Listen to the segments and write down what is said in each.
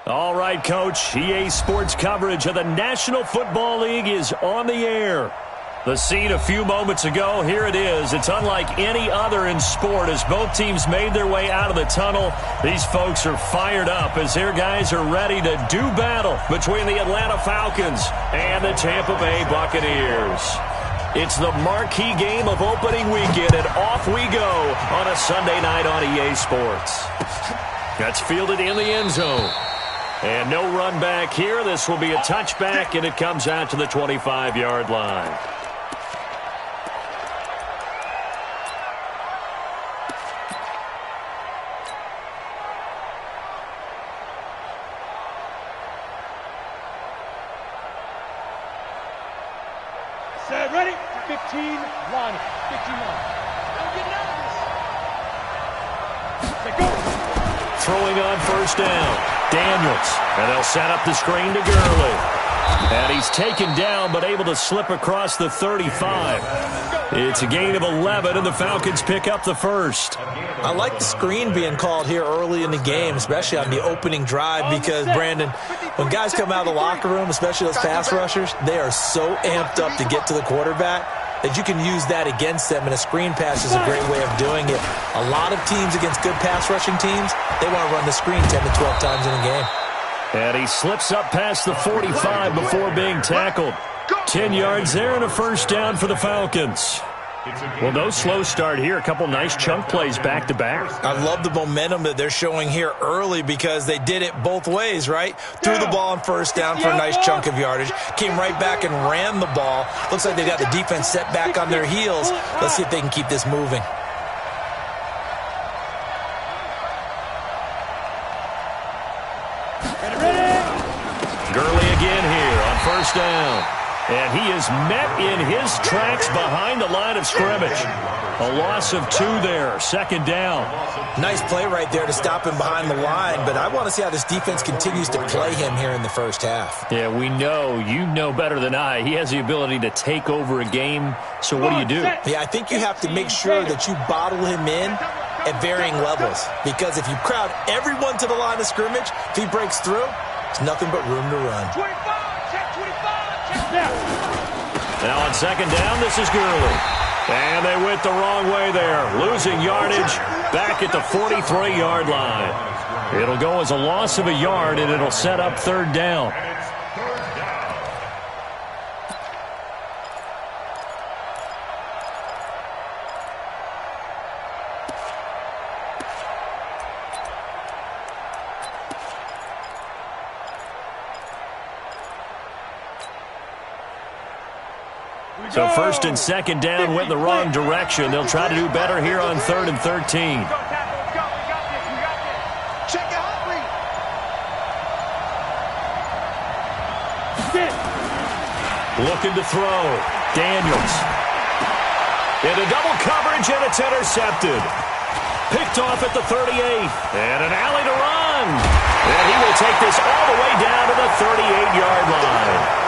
All right, Coach. EA Sports coverage of the National Football League is on the air. The scene a few moments ago, here it is. It's unlike any other in sport as both teams made their way out of the tunnel. These folks are fired up as their guys are ready to do battle between the Atlanta Falcons and the Tampa Bay Buccaneers. It's the marquee game of opening weekend, and off we go on a Sunday night on EA Sports. That's fielded in the end zone. And no run back here. This will be a touchback, and it comes out to the 25-yard line. Set, ready? 15 line. 15 line. Don't get nervous. Set, go. Throwing on first down. Daniels. And they'll set up the screen to Gurley. And he's taken down but able to slip across the 35. It's a gain of 11, and the Falcons pick up the first. I like the screen being called here early in the game, especially on the opening drive, because, Brandon, when guys come out of the locker room, especially those pass rushers, they are so amped up to get to the quarterback that you can use that against them, and a screen pass is a great way of doing it. A lot of teams against good pass rushing teams, they want to run the screen 10 to 12 times in a game. And he slips up past the 45 before being tackled. 10 yards there and a first down for the Falcons. Well, no slow start here. A couple nice chunk plays back-to-back. I love the momentum that they're showing here early because they did it both ways, right? Threw the ball on first down for a nice chunk of yardage. Came right back and ran the ball. Looks like they got the defense set back on their heels. Let's see if they can keep this moving. Gurley again here on first down. And he is met in his tracks behind the line of scrimmage. A loss of 2 there, second down. Nice play right there to stop him behind the line, but I want to see how this defense continues to play him here in the first half. Yeah, we know. You know better than I. He has the ability to take over a game, so what do? Yeah, I think you have to make sure that you bottle him in at varying levels, because if you crowd everyone to the line of scrimmage, if he breaks through, it's nothing but room to run. 25. Now on second down, this is Gurley. And they went the wrong way there. Losing yardage back at the 43-yard line. It'll go as a loss of a yard, and it'll set up third down. So first and second down went in the wrong direction. They'll try to do better here on 3rd and 13. Looking to throw. Daniels. Into double coverage, and it's intercepted. Picked off at the 38. And an alley to run. And he will take this all the way down to the 38-yard line.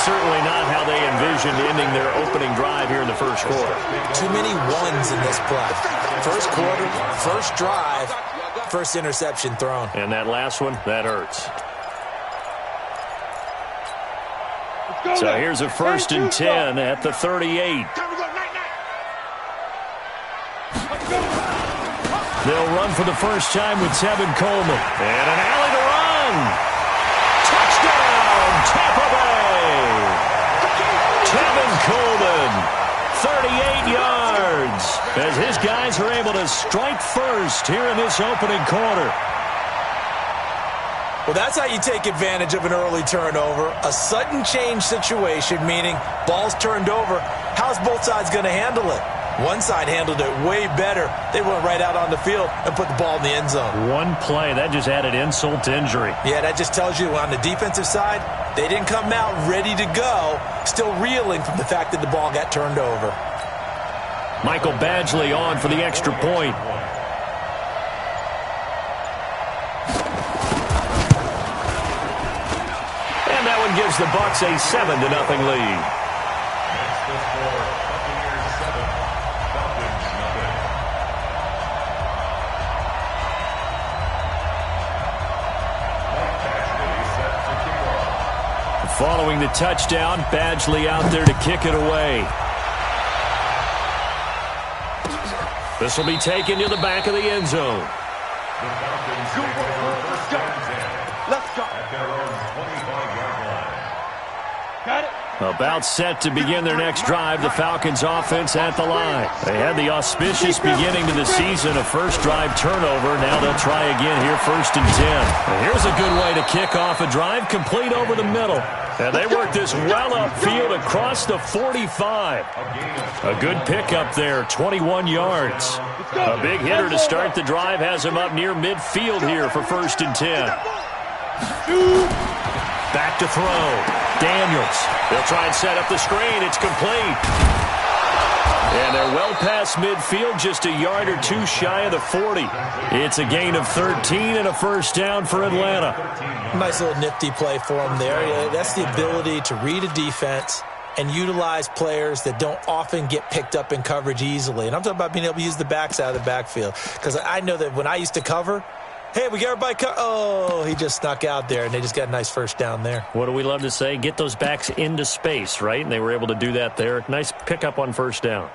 Certainly not how they envisioned ending their opening drive here in the first quarter. Too many ones in this play. First quarter, first drive, first interception thrown. And that last one, that hurts. So here's a 1st and 10 at the 38. They'll run for the first time with Tevin Coleman. And an alley to run. Touchdown, Tampa Bay. Tevin Coleman, 38 yards, as his guys are able to strike first here in this opening quarter. Well, that's how you take advantage of an early turnover. A sudden change situation, meaning ball's turned over. How's both sides going to handle it? One side handled it way better. They went right out on the field and put the ball in the end zone. One play, that just added insult to injury. Yeah, that just tells you on the defensive side, they didn't come out ready to go, still reeling from the fact that the ball got turned over. Michael Badgley on for the extra point. And that one gives the Bucs a 7-0 lead. Following the touchdown, Badgley out there to kick it away. This will be taken to the back of the end zone. Let's go. Got it. About set to begin their next drive, the Falcons offense at the line. They had the auspicious beginning to the season, a first drive turnover. Now they'll try again here, 1st and 10. And here's a good way to kick off a drive, complete over the middle. And they work this well upfield across the 45. A good pickup there, 21 yards. A big hitter to start the drive has him up near midfield here for 1st and 10. Back to throw. Daniels. They'll try and set up the screen. It's complete. And they're well past midfield, just a yard or two shy of the 40. It's a gain of 13 and a first down for Atlanta. Nice little nifty play for them there. Yeah, that's the ability to read a defense and utilize players that don't often get picked up in coverage easily. And I'm talking about being able to use the backs out of the backfield. Because I know that when I used to cover, hey, we got everybody oh, he just snuck out there, and they just got a nice first down there. What do we love to say? Get those backs into space, right? And they were able to do that there. Nice pickup on first down.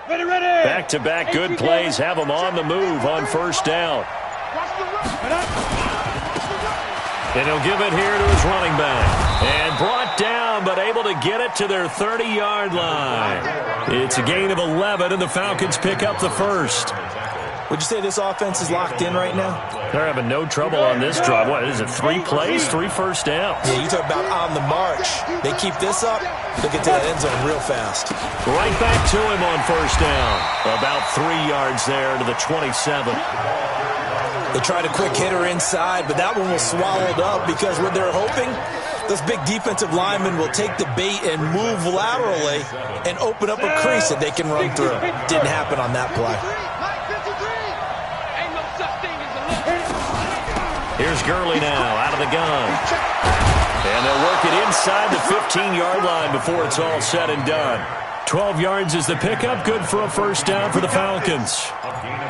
Ready. Back-to-back good plays have them on the move on first down. And he'll give it here to his running back. And brought down, but able to get it to their 30-yard line. It's a gain of 11, and the Falcons pick up the first. Would you say this offense is locked in right now? They're having no trouble on this drive. What is it, 3 plays, 3 first downs? Yeah, you talk about on the march. They keep this up, they'll get to that end zone real fast. Right back to him on first down. About 3 yards there to the 27. They tried a quick hitter inside, but that one was swallowed up because what they're hoping, those big defensive linemen will take the bait and move laterally and open up a crease that they can run through. Didn't happen on that play. Here's Gurley now out of the gun. And they'll work it inside the 15-yard line before it's all said and done. 12 yards is the pickup. Good for a first down for the Falcons.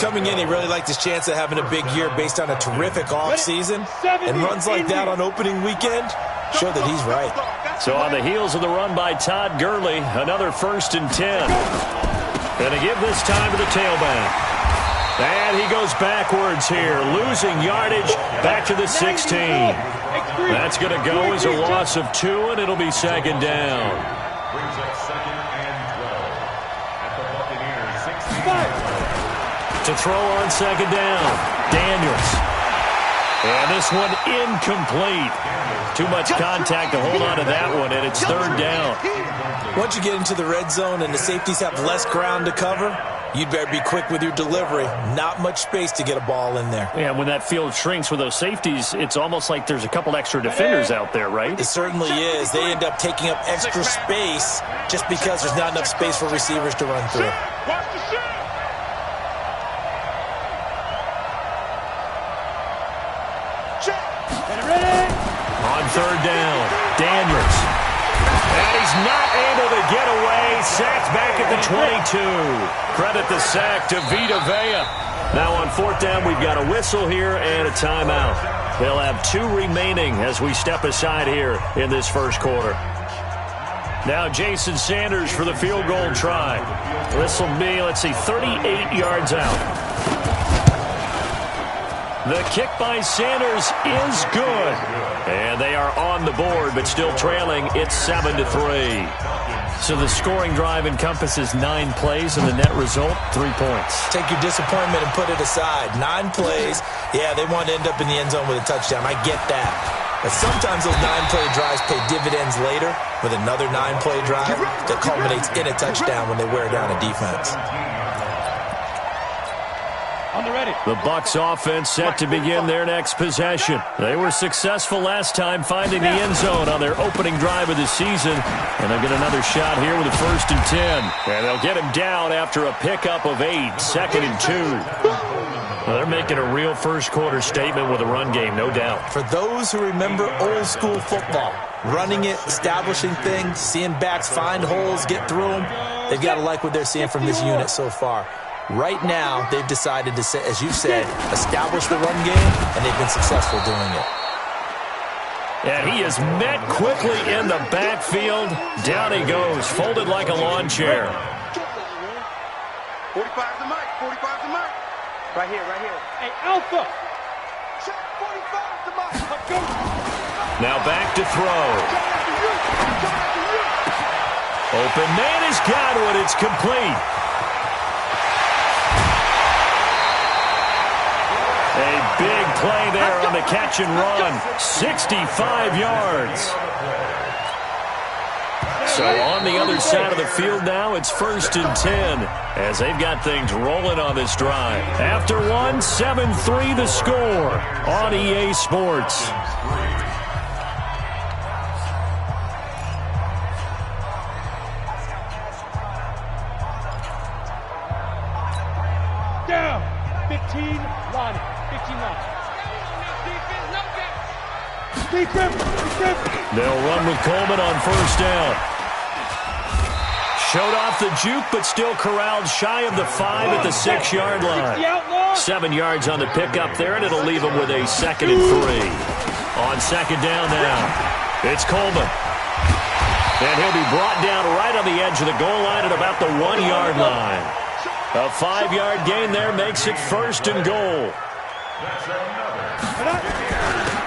Coming in, he really liked his chance of having a big year based on a terrific offseason. And runs like that on opening weekend show that he's right. So on the heels of the run by Todd Gurley, another 1st and 10. And to give this time to the tailback. And he goes backwards here, losing yardage back to the 16. That's going to go as a loss of 2, and it'll be 2nd down. Brings up 2nd and 12 at the Buccaneers 16. To throw on 2nd down, Daniels. And this one incomplete. Too much contact to hold on to that one, and it's 3rd down. Once you get into the red zone and the safeties have less ground to cover, you'd better be quick with your delivery. Not much space to get a ball in there. Yeah, when that field shrinks with those safeties, it's almost like there's a couple extra defenders out there, right? It certainly is. They end up taking up extra space just because there's not enough space for receivers to run through. On 3rd down, Daniels. And he's not able to get away. Sacked back at the 22. Credit the sack to Vita Vea. Now on 4th down, we've got a whistle here and a timeout. They'll have 2 remaining as we step aside here in this first quarter. Now Jason Sanders for the field goal try. This will be, 38 yards out. The kick by Sanders is good. And they are on the board, but still trailing. It's 7-3. So the scoring drive encompasses 9 plays, and the net result, 3 points. Take your disappointment and put it aside. 9 plays. Yeah, they want to end up in the end zone with a touchdown. I get that. But sometimes those 9-play drives pay dividends later with another 9-play drive that culminates in a touchdown when they wear down a defense. The Bucs offense set to begin their next possession. They were successful last time finding the end zone on their opening drive of the season. And they'll get another shot here with a 1st and 10. And they'll get him down after a pickup of 8, 2nd and 2. Well, they're making a real first quarter statement with a run game, no doubt. For those who remember old school football, running it, establishing things, seeing backs find holes, get through them, they've got to like what they're seeing from this unit so far. Right now, they've decided to, as you said, establish the run game, and they've been successful doing it. And he is met quickly in the backfield. Down he goes, folded like a lawn chair. 45 to Mike, 45 to Mike. Right here, right here. Hey, Alpha. Check 45 to Mike. Now back to throw. Open man has got one. It's complete. A big play there on the catch and run. 65 yards. So on the other side of the field now, it's 1st and 10 as they've got things rolling on this drive. After one, 7-3 the score on EA Sports. Down. 15 line. 15 line. They'll run with Coleman on 1st down. Showed off the juke, but still corralled shy of the 5 at the 6-yard line. 7 yards on the pickup there, and it'll leave them with a 2nd and 3. On 2nd down now, it's Coleman. And he'll be brought down right on the edge of the goal line at about the 1-yard line. A 5-yard gain there makes it 1st and goal.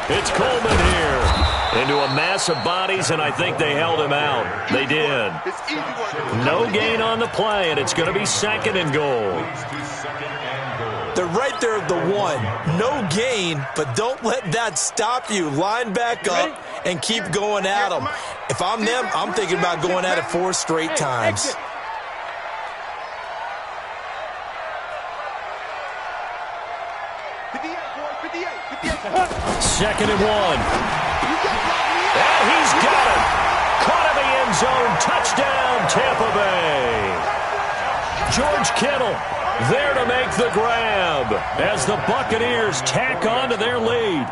It's Coleman here. Into a mass of bodies, and I think they held him out. They did. No gain on the play, and it's going to be 2nd and goal. They're right there at the 1. No gain, but don't let that stop you. Line back up and keep going at them. If I'm them, I'm thinking about going at it 4 straight times. Second and 1. And he's got it. Caught in the end zone. Touchdown, Tampa Bay. George Kittle there to make the grab as the Buccaneers tack on to their lead.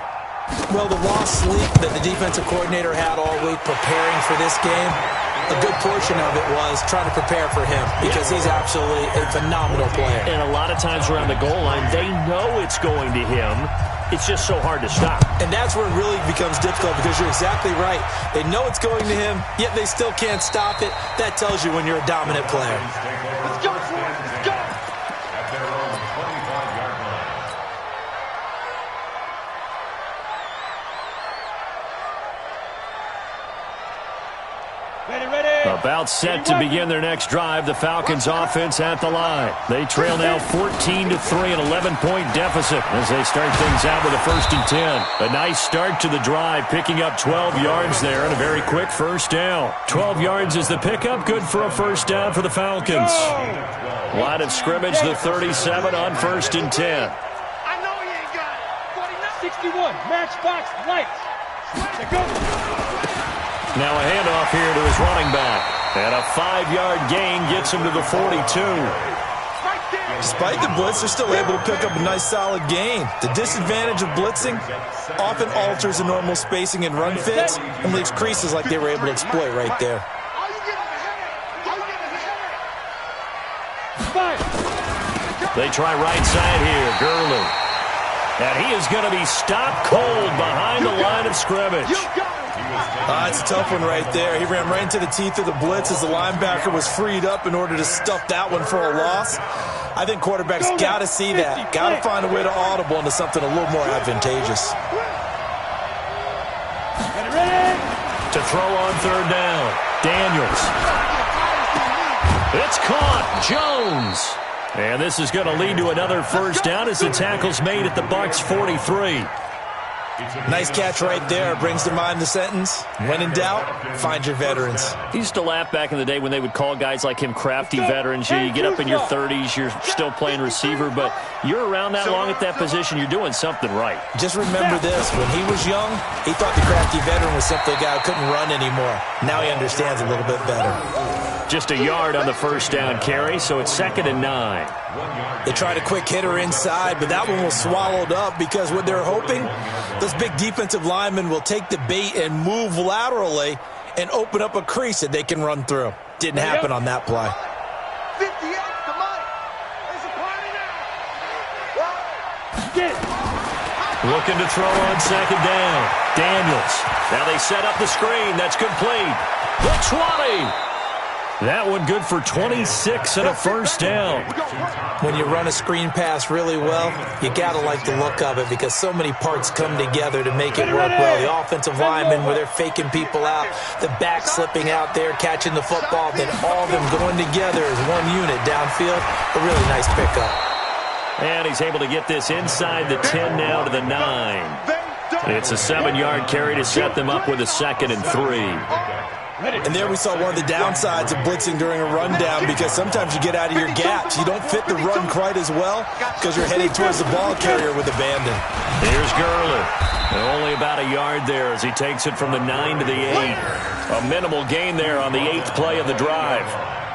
Well, the lost sleep that the defensive coordinator had all week preparing for this game, a good portion of it was trying to prepare for him because he's absolutely a phenomenal player. And a lot of times around the goal line, they know it's going to him. It's just so hard to stop. And that's where it really becomes difficult because you're exactly right. They know it's going to him, yet they still can't stop it. That tells you when you're a dominant player. Let's go, let's go. At their own 25-yard line. Ready, ready. About set to begin their next drive. The Falcons offense at the line. They trail now 14-3, an 11-point deficit as they start things out with a 1st and 10. A nice start to the drive, picking up 12 yards there and a very quick 1st down. 12 yards is the pickup, good for a 1st down for the Falcons. Line of scrimmage, the 37 on 1st and 10. I know he ain't got it. 61, matchbox lights. Let's go. Now a handoff here to his running back. And a 5-yard gain gets him to the 42. Despite the blitz, they're still able to pick up a nice solid gain. The disadvantage of blitzing often alters the normal spacing and run fits and leaves creases like they were able to exploit right there. They try right side here, Gurley. And he is going to be stopped cold behind the line of scrimmage. It's a tough one right there. He ran right into the teeth of the blitz as the linebacker was freed up in order to stuff that one for a loss. I think quarterbacks got to see that. Got to find a way to audible into something a little more advantageous. To throw on 3rd down, Daniels. It's caught, Jones. And this is going to lead to another 1st down as the tackle's made at the Bucs 43. Nice catch right there. Brings to mind the sentence, when in doubt, find your veterans. I used to laugh back in the day when they would call guys like him crafty veterans. You get up in your 30s, you're still playing receiver, but you're around that long at that position, you're doing something right. Just remember this. When he was young, he thought the crafty veteran was simply a guy who couldn't run anymore. Now he understands a little bit better. Just a yard on the 1st down carry, so it's 2nd and 9. They tried a quick hitter inside, but that one was swallowed up because what they're hoping, those big defensive linemen will take the bait and move laterally and open up a crease that they can run through. Didn't happen on that play. 58 to Mike. Get it. Looking to throw on second down. Daniels. Now they set up the screen. That's complete. The 20. That one good for 26 and a first down. When you run a screen pass really well, you got to like the look of it because so many parts come together to make it work well. The offensive linemen, where they're faking people out, the back slipping out there, catching the football, then all of them going together as one unit downfield. A really nice pickup. And he's able to get this inside the 10 now to the 9. It's a 7-yard carry to set them up with a 2nd and 3. And there we saw one of the downsides of blitzing during a rundown because sometimes you get out of your gaps. You don't fit the run quite as well because you're heading towards the ball carrier with abandon. Here's Gurley. And only about a yard there as he takes it from the 9 to the 8. A minimal gain there on the 8th play of the drive.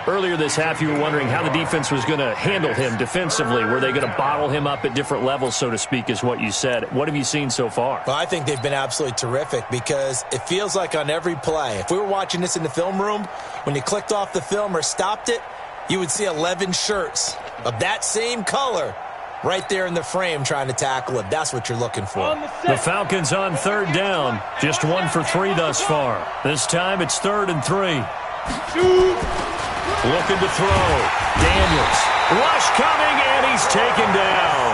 Earlier this half, you were wondering how the defense was going to handle him defensively. Were they going to bottle him up at different levels, so to speak, is what you said. What have you seen so far? Well, I think they've been absolutely terrific because it feels like on every play, if we were watching this in the film room, when you clicked off the film or stopped it, you would see 11 shirts of that same color right there in the frame trying to tackle it. That's what you're looking for. The Falcons on 3rd down. Just 1 for 3 thus far. This time it's 3rd and 3. Looking to throw. Daniels. Rush coming, and he's taken down.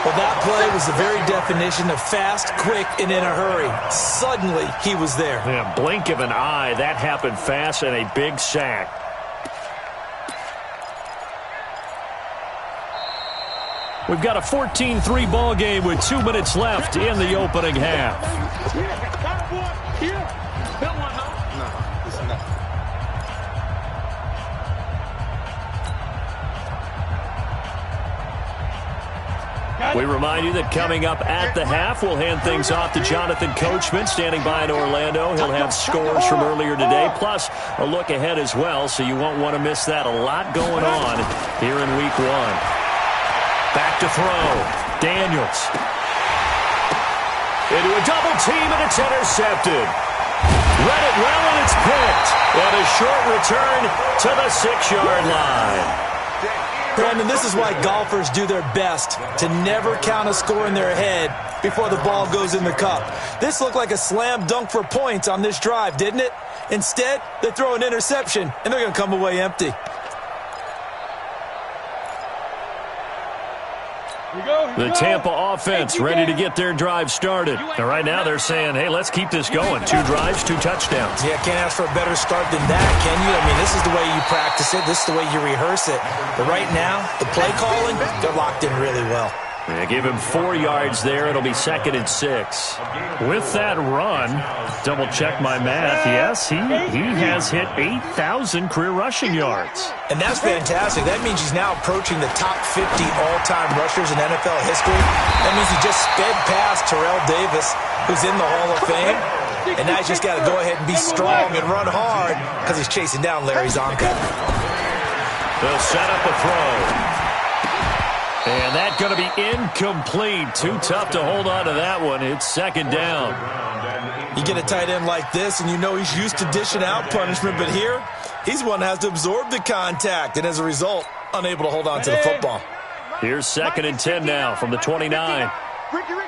Well, that play was the very definition of fast, quick, and in a hurry. Suddenly, he was there. Yeah, blink of an eye. That happened fast and a big sack. We've got a 14-3 ball game with 2 minutes left in the opening half. We remind you that coming up at the half, we'll hand things off to Jonathan Coachman, standing by in Orlando. He'll have scores from earlier today, plus a look ahead as well, so you won't want to miss that. A lot going on here in Week 1. Back to throw. Daniels. Into a double team, and it's intercepted. Read it well, and it's picked. And a short return to the 6-yard line. Brandon, this is why golfers do their best to never count a score in their head before the ball goes in the cup. This looked like a slam dunk for points on this drive, didn't it? Instead, they throw an interception, and they're going to come away empty. The Tampa offense ready to get their drive started. And right now they're saying, hey, let's keep this going. 2 drives, 2 touchdowns. Yeah, can't ask for a better start than that, can you? I mean, this is the way you practice it. This is the way you rehearse it. But right now, the play calling, they're locked in really well. Yeah, give him 4 yards there. It'll be 2nd and 6. With that run, double check my math. Yes, he has hit 8,000 career rushing yards. And that's fantastic. That means he's now approaching the top 50 all-time rushers in NFL history. That means he just sped past Terrell Davis, who's in the Hall of Fame. And now he's just got to go ahead and be strong and run hard because he's chasing down Larry Zonka. They'll set up a throw. And that's going to be incomplete. Too tough to hold on to that one. It's 2nd down. You get a tight end like this, and you know he's used to dishing out punishment, but here, he's one that has to absorb the contact, and as a result, unable to hold on to the football. Here's 2nd and 10 now from the 29. Ricky.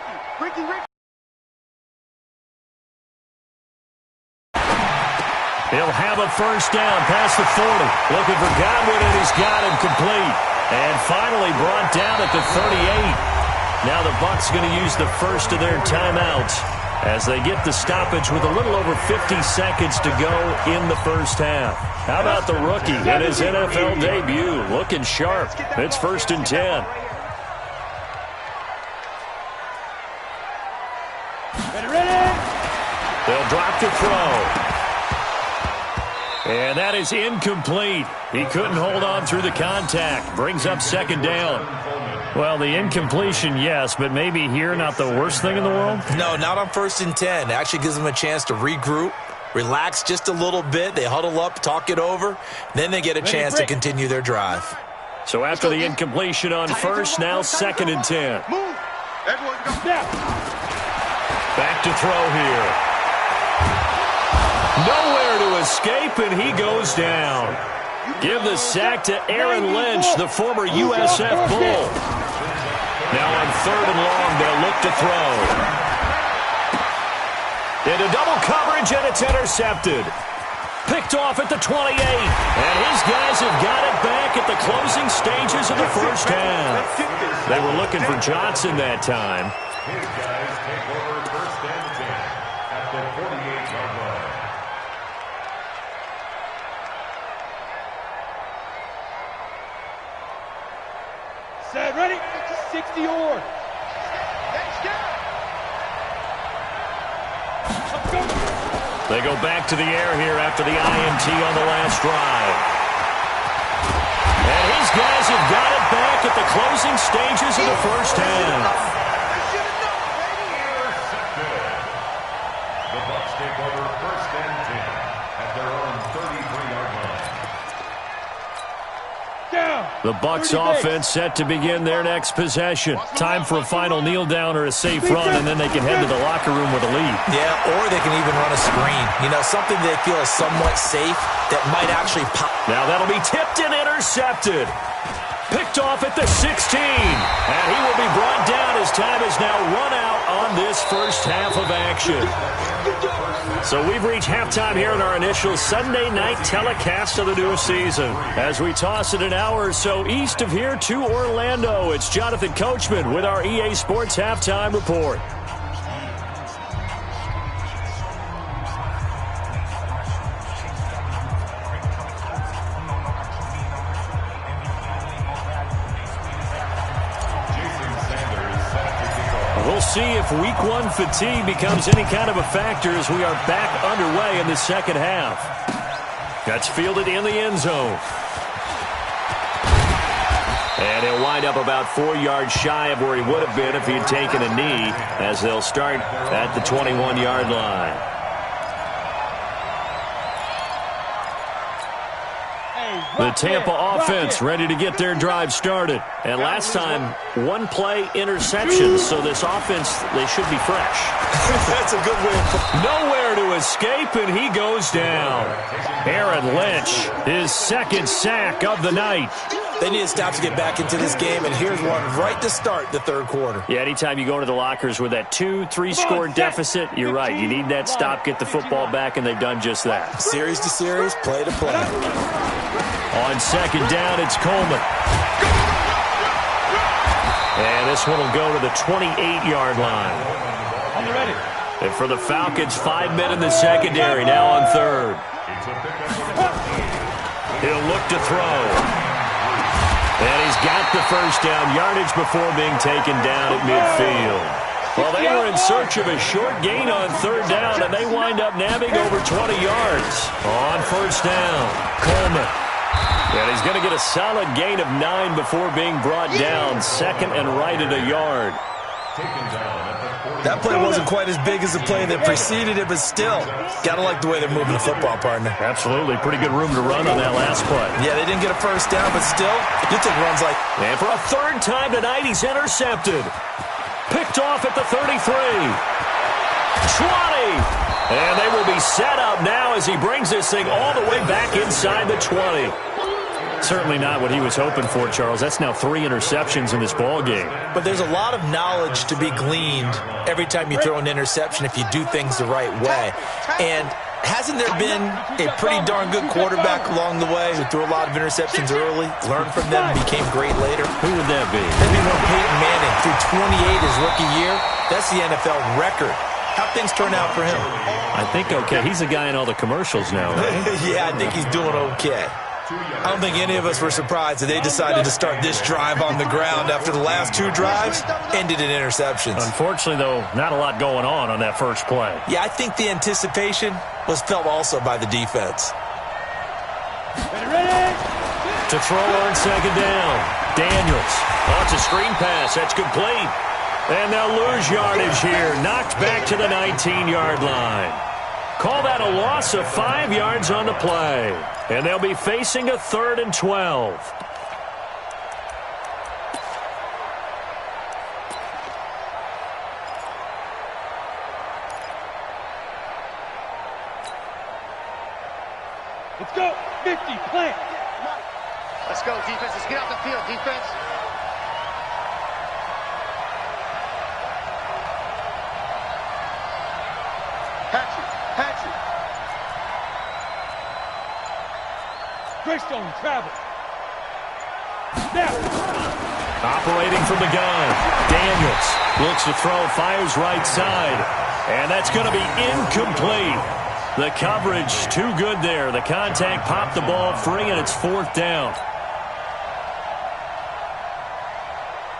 He'll have a first down past the 40. Looking for Godwin, and he's got him complete. And finally brought down at the 38. Now the Bucs going to use the first of their timeouts as they get the stoppage with a little over 50 seconds to go in the first half. How about the rookie in his NFL debut? Looking sharp. It's 1st and 10. Ready. They'll drop to throw. And that is incomplete. He couldn't hold on through the contact. Brings up 2nd down. Well, the incompletion, yes, but maybe here not the worst thing in the world? No, not on 1st and 10. It actually gives them a chance to regroup, relax just a little bit. They huddle up, talk it over. Then they get a chance to continue their drive. So after the incompletion on 1st, now 2nd and 10. Back to throw here. Nowhere to escape, and he goes down. Give the sack to Aaron Lynch, the former USF Bull. Now on 3rd and long. They'll look to throw. Into double coverage, and it's intercepted. Picked off at the 28. And his guys have got it back at the closing stages of the first half. They were looking for Johnson that time. His guys take over 1st and 10 at the 48-yard line. Set, ready, 60 or. They go back to the air here after the INT on the last drive. And his guys have got it back at the closing stages of the first half. The Bucs take over 1st and 10 at their own 33-yard line. The Bucs offense set to begin their next possession. Time for a final kneel down or a safe run, and then they can head to the locker room with a lead. Yeah, or they can even run a screen. You know, something they feel is somewhat safe that might actually pop. Now that'll be tipped and intercepted. Picked off at the 16. And he will be brought down as time is now run out on this first half of action. So we've reached halftime here in our initial Sunday night telecast of the new season. As we toss it an hour or so east of here to Orlando, it's Jonathan Coachman with our EA Sports Halftime Report. We'll see if Week 1 fatigue becomes any kind of a factor as we are back underway in the second half. That's fielded in the end zone. And he'll wind up about 4 yards shy of where he would have been if he had taken a knee, as they'll start at the 21-yard line. The Tampa offense ready to get their drive started. And last time, 1-play interception, so this offense, they should be fresh. That's a good win. Nowhere to escape, and he goes down. Aaron Lynch, his 2nd sack of the night. They need to stop to get back into this game, and here's one right to start the 3rd quarter. Yeah, anytime you go into the lockers with that 2-3 score deficit, you're right. You need that stop, get the football back, and they've done just that. Series to series, play to play. On 2nd down, it's Coleman. And this one will go to the 28-yard line. And for the Falcons, 5 men in the secondary, now on 3rd. He'll look to throw. And he's got the first down yardage before being taken down at midfield. Well, they were in search of a short gain on 3rd down, and they wind up nabbing over 20 yards. On 1st down, Coleman. And he's going to get a solid gain of 9 before being brought down, 2nd and right at a yard. That play wasn't quite as big as the play that preceded it, but still, got to like the way they're moving the football, partner. Absolutely. Pretty good room to run on that last play. Yeah, they didn't get a first down, but still, you take runs like... And for a 3rd time tonight, he's intercepted. Picked off at the 33. 20. And they will be set up now as he brings this thing all the way back inside the 20. Certainly not what he was hoping for, Charles. That's now 3 interceptions in this ball game. But there's a lot of knowledge to be gleaned every time you throw an interception if you do things the right way. And hasn't there been a pretty darn good quarterback along the way who threw a lot of interceptions early, learned from them, became great later? Who would that be? Maybe one Peyton Manning threw 28 his rookie year. That's the NFL record. How'd things turn out for him? I think okay. He's a guy in all the commercials now, right? Yeah, I think he's doing okay. I don't think any of us were surprised that they decided to start this drive on the ground after the last 2 drives ended in interceptions. Unfortunately, though, not a lot going on that first play. Yeah, I think the anticipation was felt also by the defense. Ready? To throw on 2nd down. Daniels. Oh, it's a screen pass. That's complete. And they'll lose yardage here. Knocked back to the 19-yard line. Call that a loss of 5 yards on the play. And they'll be facing a 3rd and 12. Let's go. 50, plant. Let's go, defense. Let's get out the field, defense. Greystone, travel. Now. Operating from the gun. Daniels looks to throw, fires right side. And that's going to be incomplete. The coverage too good there. The contact popped the ball free, and it's 4th down.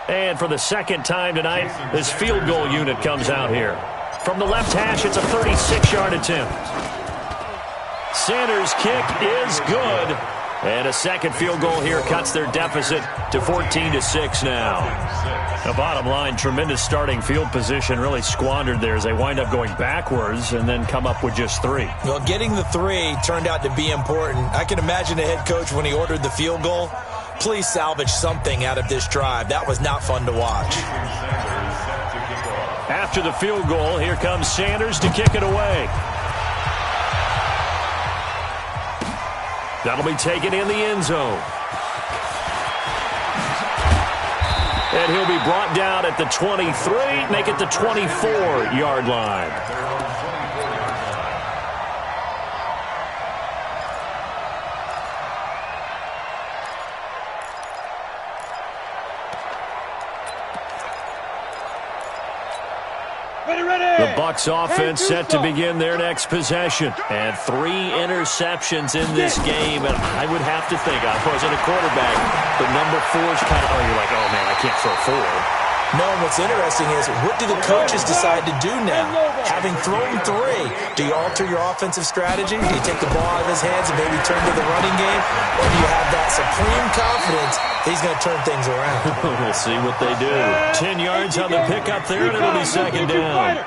And for the second time tonight, this field goal unit comes out here. From the left hash, it's a 36-yard attempt. Sanders' kick is good. And a second field goal here cuts their deficit to 14-6 now. The bottom line, tremendous starting field position, really squandered there as they wind up going backwards and then come up with just 3. Well, getting the 3 turned out to be important. I can imagine the head coach when he ordered the field goal. Please salvage something out of this drive. That was not fun to watch. After the field goal, here comes Sanders to kick it away. That'll be taken in the end zone. And he'll be brought down at the 23, make it the 24-yard line. The Bucs offense set to begin their next possession. And 3 interceptions in this game. And I would have to think, I wasn't a quarterback, but number 4 is kind of, you're like, oh, man, I can't throw 4. No, and what's interesting is, what do the coaches decide to do now? Having thrown 3, do you alter your offensive strategy? Do you take the ball out of his hands and maybe turn to the running game? Or do you have that supreme confidence that he's going to turn things around? We'll see what they do. 10 yards on the pickup there, and it'll be 2nd down.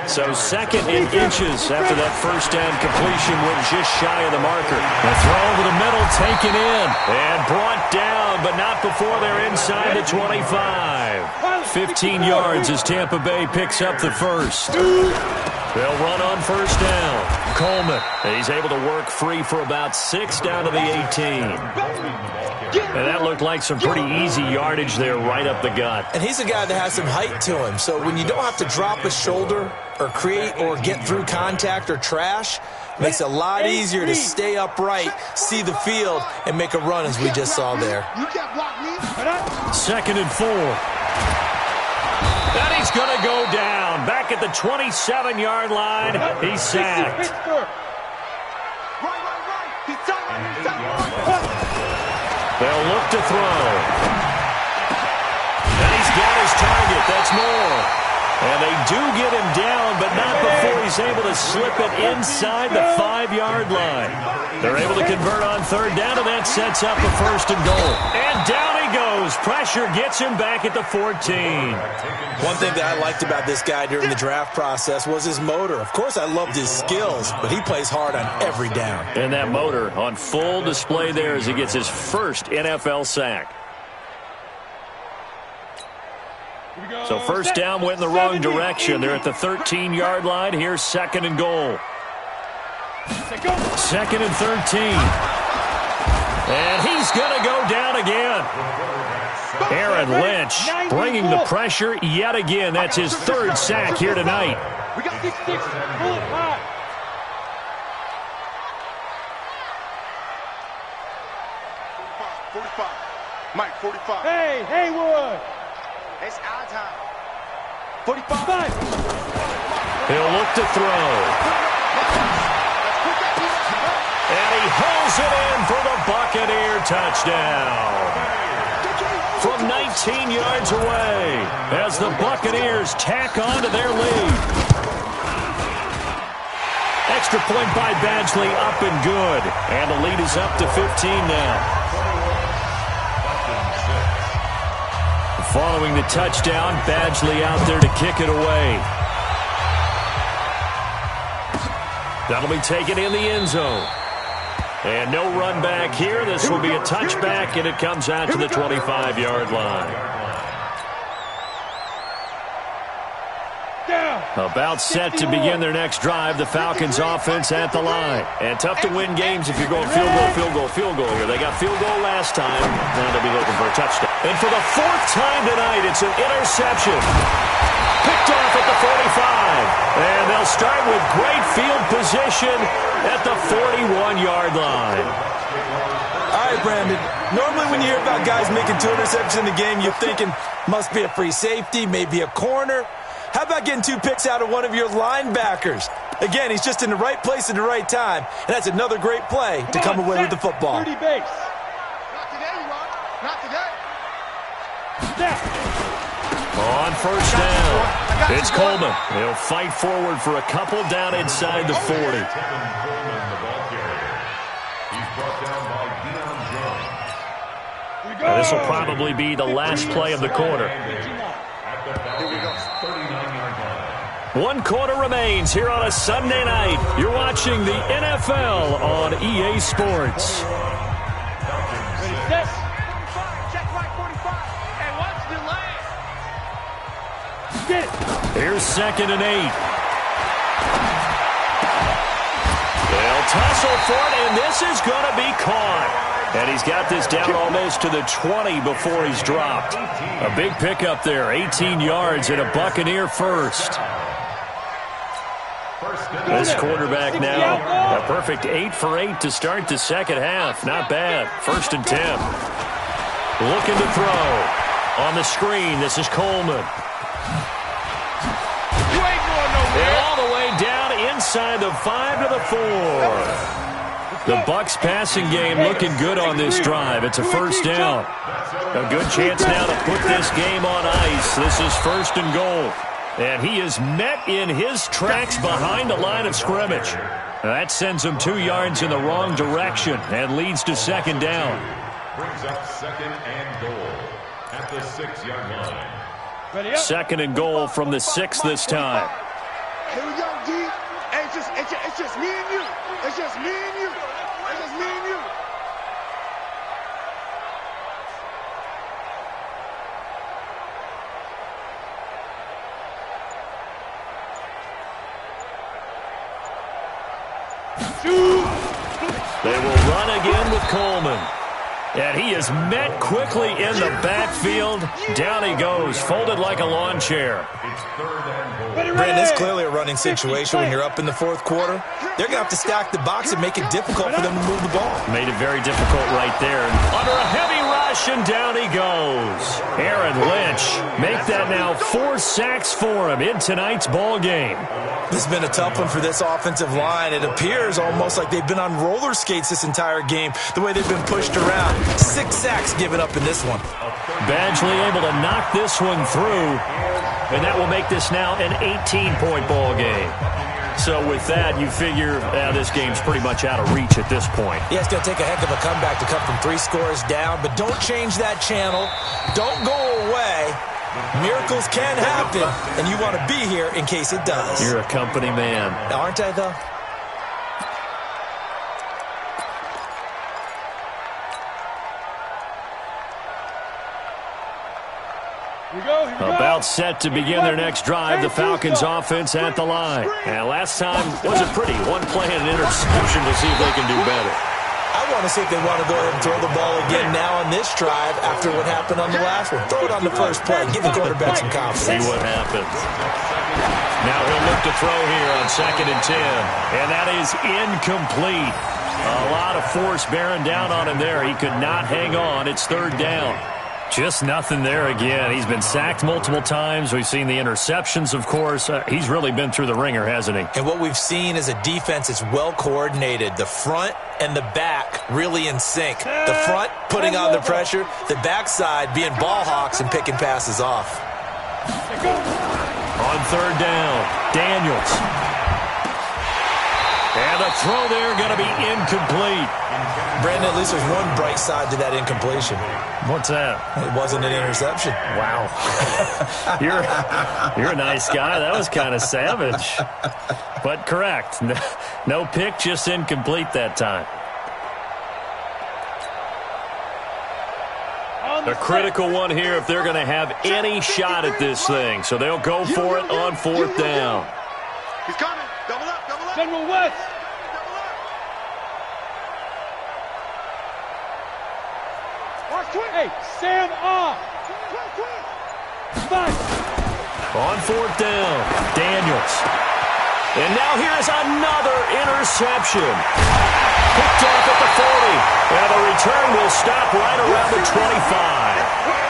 So 2nd and inches after that first down completion went just shy of the marker. The throw over the middle taken in and brought down, but not before they're inside the 25. 15 yards as Tampa Bay picks up the first. They'll run on first down. Coleman, he's able to work free for about 6 down to the 18. And that looked like some pretty easy yardage there right up the gut. And he's a guy that has some height to him. So when you don't have to drop a shoulder or create or get through contact or trash, it makes it a lot easier to stay upright, see the field, and make a run as we just saw there. 2nd and 4. And he's going to go down. Back at the 27-yard line. He's sacked. They'll look to throw. And he's got his target. That's Moore. And they do get him down, but not before he's able to slip it inside the 5-yard line. They're able to convert on 3rd down, and that sets up a 1st and goal. And down he goes. Pressure gets him back at the 14. One thing that I liked about this guy during the draft process was his motor. Of course, I loved his skills, but he plays hard on every down. And that motor on full display there as he gets his first NFL sack. So first down went in the wrong direction. They're at the 13-yard line. Here's 2nd and goal. 2nd and 13. And he's going to go down again. Aaron Lynch bringing the pressure yet again. That's his 3rd sack here tonight. We got 6-6. Pull it high. Mike, 45. Hey, Haywood. It's our time. 45. He'll look to throw. And he hauls it in for the Buccaneer touchdown. From 19 yards away as the Buccaneers tack on to their lead. Extra point by Badgley, up and good. And the lead is up to 15 now. Following the touchdown, Badgley out there to kick it away. That'll be taken in the end zone. And no run back here. This will be a touchback, and it comes out to the 25-yard line. About set to begin their next drive. The Falcons offense at the line. And tough to win games if you're going field goal here. They got field goal last time. Now they'll be looking for a touchdown. And for the 4th time tonight, it's an interception. Picked off at the 45. And they'll start with great field position at the 41-yard line. All right, Brandon. Normally when you hear about guys making 2 interceptions in the game, you're thinking must be a free safety, maybe a corner. How about getting 2 picks out of one of your linebackers? Again, he's just in the right place at the right time, and that's another great play to come away with the football. 30 base. Not today, Rob. Not today. Snap. On first down, it's Coleman. He'll fight forward for a couple down inside the 40. Coleman, the ball carrier. He's brought down by Deion Jones. This will probably be the last play of the quarter. At the Falcons' 39-yard line. 1 quarter remains here on a Sunday night. You're watching the NFL on EA Sports. Ready, set. Check right 45. And watch the lane. Get it. Here's 2nd and 8. They'll tussle for it, and this is going to be caught. And he's got this down almost to the 20 before he's dropped. A big pickup there, 18 yards and a Buccaneer first. This quarterback now, a perfect 8 for 8 to start the second half. Not bad. 1st and 10. Looking to throw. On the screen, this is Coleman. You ain't going nowhere. And all the way down inside the 5 to the 4. The Bucs passing game looking good on this drive. It's a first down. A good chance now to put this game on ice. This is 1st and goal. And he is met in his tracks behind the line of scrimmage. That sends him 2 yards in the wrong direction and leads to 2nd down. Brings up 2nd and goal at the 6-yard line. Ready up. 2nd and goal from the 6 this time. Here we go, D. Hey, it's just me and you. It's just me and you. It's just me and you. They will run again with Coleman. And he is met quickly in the backfield. Down he goes, folded like a lawn chair. It's 3rd and goal. Brandon, it's clearly a running situation when you're up in the 4th quarter. They're going to have to stack the box and make it difficult for them to move the ball. Made it very difficult right there. And under a heavy rush, and down he goes. Aaron Lynch, make that now 4 sacks for him in tonight's ball game. This has been a tough one for this offensive line. It appears almost like they've been on roller skates this entire game, the way they've been pushed around. 6 sacks given up in this one. Badgley able to knock this one through, and that will make this now an 18-point ball game. So with that, you figure this game's pretty much out of reach at this point. Yeah, it's going to take a heck of a comeback to come from 3 scores down, but don't change that channel. Don't go away. Miracles can happen, and you want to be here in case it does. You're a company man. Aren't I, though? Here we go. Here we go. About set to begin their next drive, the Falcons offense at the line. And last time wasn't pretty. 1 play and an interception to see if they can do better. I want to see if they want to go ahead and throw the ball again now on this drive after what happened on the last one. Throw it on the first play. Give the quarterback some confidence. See what happens. Now he'll look to throw here on 2nd and 10. And that is incomplete. A lot of force bearing down on him there. He could not hang on. It's 3rd down. Just nothing there again. He's been sacked multiple times. We've seen the interceptions, of course. He's really been through the ringer, hasn't he? And what we've seen is a defense that's well coordinated. The front and the back really in sync. The front putting on the pressure. The backside being ball hawks and picking passes off. On 3rd down, Daniels. And the throw there going to be incomplete. Brandon, at least there's one bright side to that incompletion. What's that? It wasn't an interception. Wow. You're a nice guy. That was kind of savage. But correct. No pick, just incomplete that time. A critical one here if they're going to have any shot at this thing. So they'll go for it on 4th down. He's coming. Double up, double up. General West. Watch quick. Hey, Sam off. Quick, quick. 5. On 4th down, Daniels. And now here's another interception. Picked off at the 40. And the return will stop right around the 25.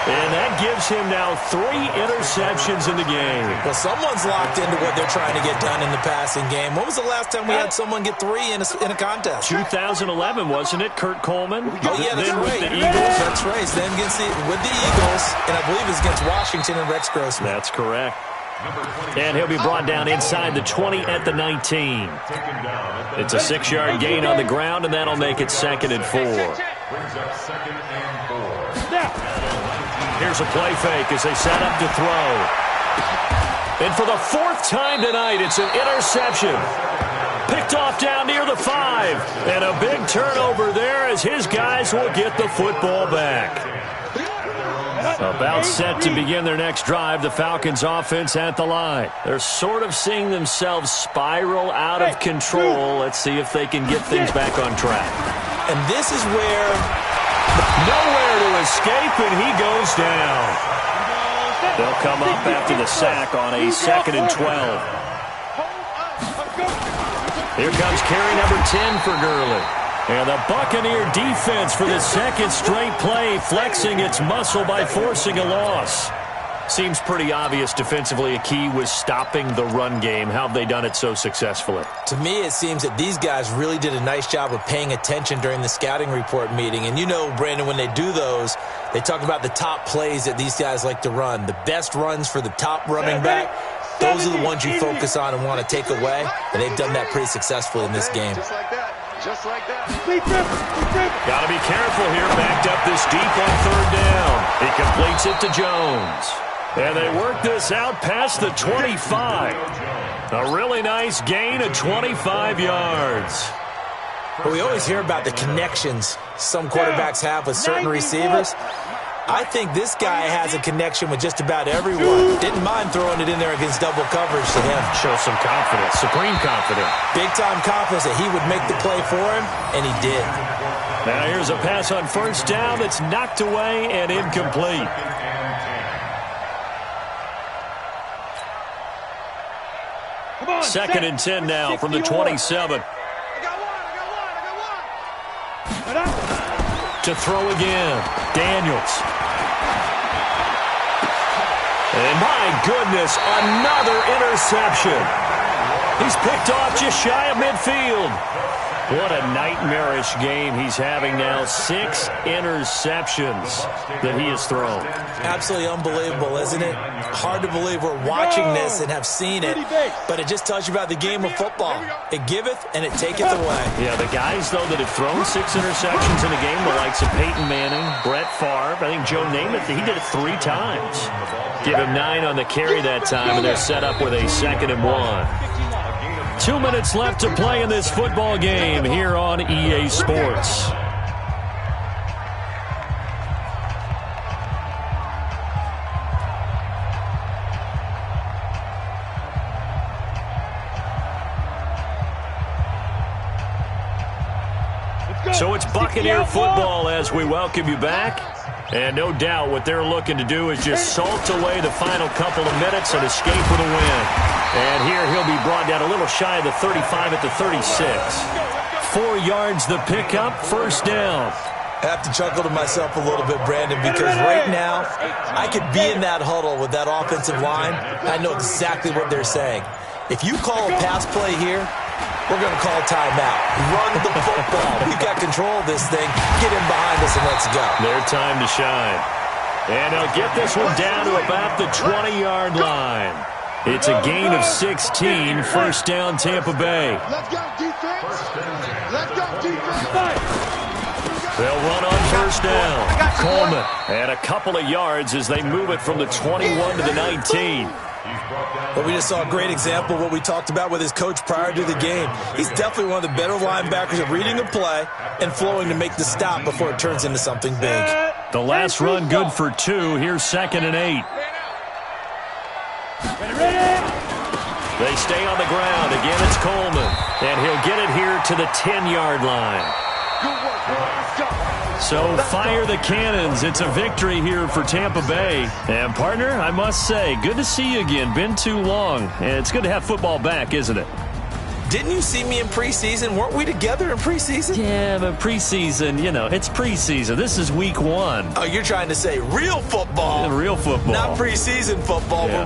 And that gives him now 3 interceptions in the game. Well, someone's locked into what they're trying to get done in the passing game. When was the last time we had someone get 3 in a contest? 2011, wasn't it, Kurt Coleman? Oh, yeah, that's then right. With the Eagles. That's right. Then with the Eagles, and I believe it's against Washington and Rex Grossman. That's correct. And he'll be brought down inside the 20 at the 19. It's a 6-yard gain on the ground, and that'll make it 2nd and 4. Brings up 2nd and 4. Here's a play fake as they set up to throw. And for the 4th time tonight, it's an interception. Picked off down near the 5. And a big turnover there as his guys will get the football back. About set to begin their next drive, the Falcons offense at the line. They're sort of seeing themselves spiral out of control. Let's see if they can get things back on track. And this is where nowhere to escape, and he goes down. They'll come up after the sack on a 2nd and 12. Here comes carry number 10 for Gurley. And the Buccaneer defense for the 2nd straight play, flexing its muscle by forcing a loss. Seems pretty obvious defensively a key was stopping the run game. How have they done it so successfully? To me, it seems that these guys really did a nice job of paying attention during the scouting report meeting. And you know, Brandon, when they do those, they talk about the top plays that these guys like to run. The best runs for the top running back, those are the ones you focus on and want to take away. And they've done that pretty successfully in this game. Just like that. Just like that. Got to be careful here. Backed up this deep on 3rd down. He completes it to Jones. And they work this out past the 25. A really nice gain of 25 yards. But we always hear about the connections some quarterbacks have with certain receivers. I think this guy has a connection with just about everyone. Didn't mind throwing it in there against double coverage to him. Show some confidence, supreme confidence. Big-time confidence that he would make the play for him, and he did. Now here's a pass on 1st down that's knocked away and incomplete. On, 2nd and 10 now from the 27. To throw again, Daniels. And my goodness, another interception. He's picked off just shy of midfield. What a nightmarish game he's having now. 6 interceptions that he has thrown. Absolutely unbelievable, isn't it? Hard to believe we're watching this and have seen it, but it just tells you about the game of football. It giveth and it taketh away. Yeah, the guys, though, that have thrown 6 interceptions in a game, the likes of Peyton Manning, Brett Favre, I think Joe Namath, he did it 3 times. Give him 9 on the carry that time, and they're set up with a 2nd and 1. 2 minutes left to play in this football game here on EA Sports. So it's Buccaneer football as we welcome you back. And no doubt what they're looking to do is just salt away the final couple of minutes and escape with a win. And here he'll be brought down a little shy of the 35 at the 36. 4 yards the pickup, 1st down. I have to chuckle to myself a little bit, Brandon, because right now I could be in that huddle with that offensive line. I know exactly what they're saying. If you call a pass play here, we're going to call timeout. Run the football. We've got control of this thing. Get in behind us and let's go. Their time to shine. And they'll get this one down to about the 20-yard line. It's a gain of 16, 1st down Tampa Bay. Let's go, defense. Let's go, defense. They'll run on 1st down. Coleman and a couple of yards as they move it from the 21 to the 19. But we just saw a great example of what we talked about with his coach prior to the game. He's definitely one of the better linebackers at reading a play and flowing to make the stop before it turns into something big. The last run good for 2. Here's 2nd and 8. They stay on the ground. Again, it's Coleman. And he'll get it here to the 10-yard line. Good work, boys. Let's go. So fire the cannons. It's a victory here for Tampa Bay. And, partner, I must say, good to see you again. Been too long. And it's good to have football back, isn't it? Didn't you see me in preseason? Weren't we together in preseason? Yeah, but preseason, you know, it's preseason. This is week 1. Oh, you're trying to say real football. Real football. Not preseason football. Yeah.